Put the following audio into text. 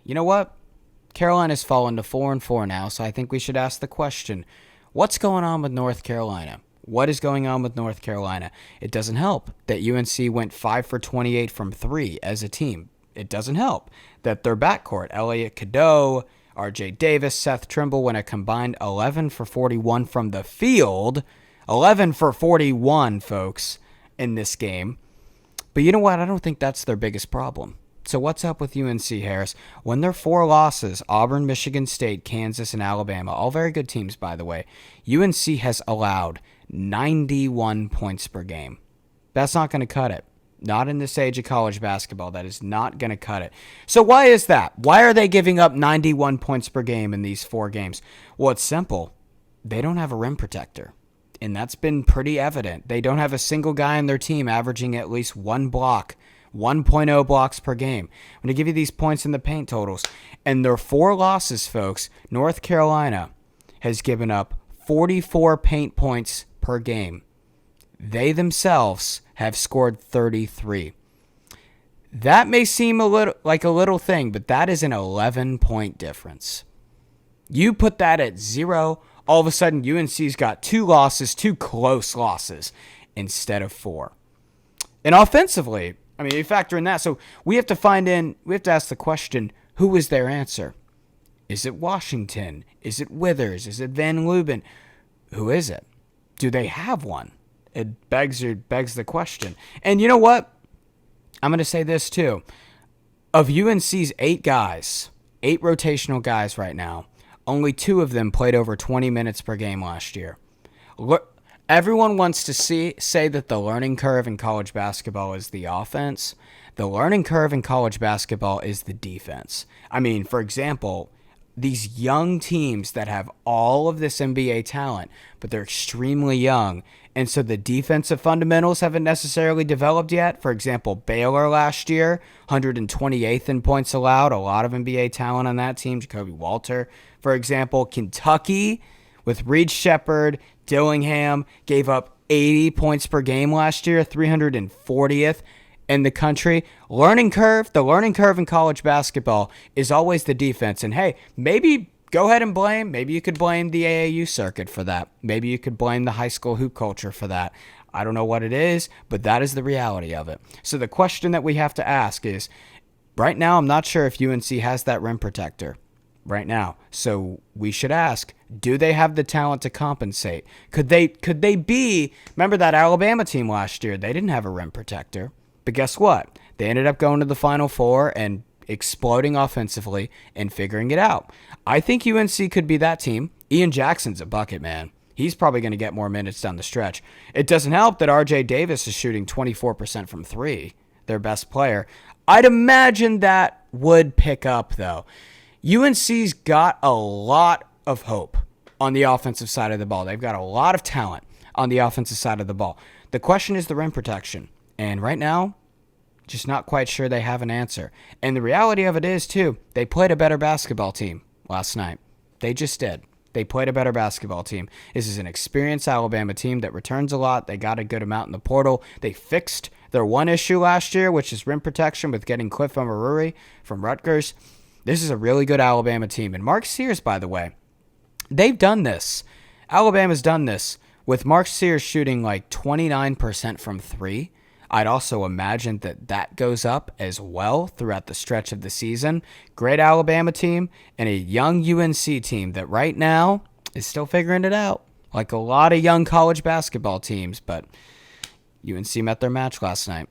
you know what? Carolina's fallen to 4-4 now, so I think we should ask the question, what's going on with North Carolina? What is going on with North Carolina? It doesn't help that UNC went 5 for 28 from 3 as a team. It doesn't help that their backcourt, Elliot Cadeau, RJ Davis, Seth Trimble, went a combined 11 for 41 from the field. 11 for 41, folks, in this game. But you know what? I don't think that's their biggest problem. So what's up with UNC, Harris? When their 4 losses, Auburn, Michigan State, Kansas, and Alabama, all very good teams, by the way, UNC has allowed 91 points per game. That's not going to cut it. Not in this age of college basketball. That is not going to cut it. So why is that? Why are they giving up 91 points per game in these 4 games? Well, it's simple. They don't have a rim protector. And that's been pretty evident. They don't have a single guy on their team averaging at least 1 block. 1.0 blocks per game. I'm going to give you these points in the paint totals. And their 4 losses, folks, North Carolina has given up 44 paint points per game. They themselves have scored 33. That may seem a little thing, but that is an 11-point difference. You put that at 0, all of a sudden UNC's got 2 losses, 2 close losses instead of 4. And offensively, I mean, you factor in that. So we have to ask the question, who is their answer? Is it Washington? Is it Withers? Is it Van Leuven? Who is it? Do they have one? It begs the question. And you know what? I'm going to say this too. Of UNC's 8 guys, 8 rotational guys right now, only 2 of them played over 20 minutes per game last year. Everyone wants to say that the learning curve in college basketball is the offense. The learning curve in college basketball is the defense. I mean, for example, these young teams that have all of this NBA talent, but they're extremely young, and so the defensive fundamentals haven't necessarily developed yet. For example, Baylor last year, 128th in points allowed, a lot of NBA talent on that team, Jacoby Walter. For example, Kentucky with Reed Sheppard, Dillingham, gave up 80 points per game last year, 340th in the country. The learning curve in college basketball is always the defense. And hey, maybe go ahead and maybe you could blame the AAU circuit for that. Maybe you could blame the high school hoop culture for that. I don't know what it is, but that is the reality of it. So the question that we have to ask is, right now, I'm not sure if UNC has that rim protector right now. So we should ask, do they have the talent to compensate? Could they be, remember that Alabama team last year, they didn't have a rim protector. But guess what? They ended up going to the Final Four and exploding offensively and figuring it out. I think UNC could be that team. Ian Jackson's a bucket, man. He's probably going to get more minutes down the stretch. It doesn't help that RJ Davis is shooting 24% from 3, their best player. I'd imagine that would pick up, though. UNC's got a lot of hope on the offensive side of the ball. They've got a lot of talent on the offensive side of the ball. The question is the rim protection. And right now, just not quite sure they have an answer. And the reality of it is, too, they played a better basketball team last night. They just did. They played a better basketball team. This is an experienced Alabama team that returns a lot. They got a good amount in the portal. They fixed their one issue last year, which is rim protection with getting Cliff Omaruri from Rutgers. This is a really good Alabama team. And Mark Sears, by the way, they've done this. Alabama's done this with Mark Sears shooting like 29% from 3. I'd also imagine that goes up as well throughout the stretch of the season. Great Alabama team and a young UNC team that right now is still figuring it out, like a lot of young college basketball teams, but UNC met their match last night.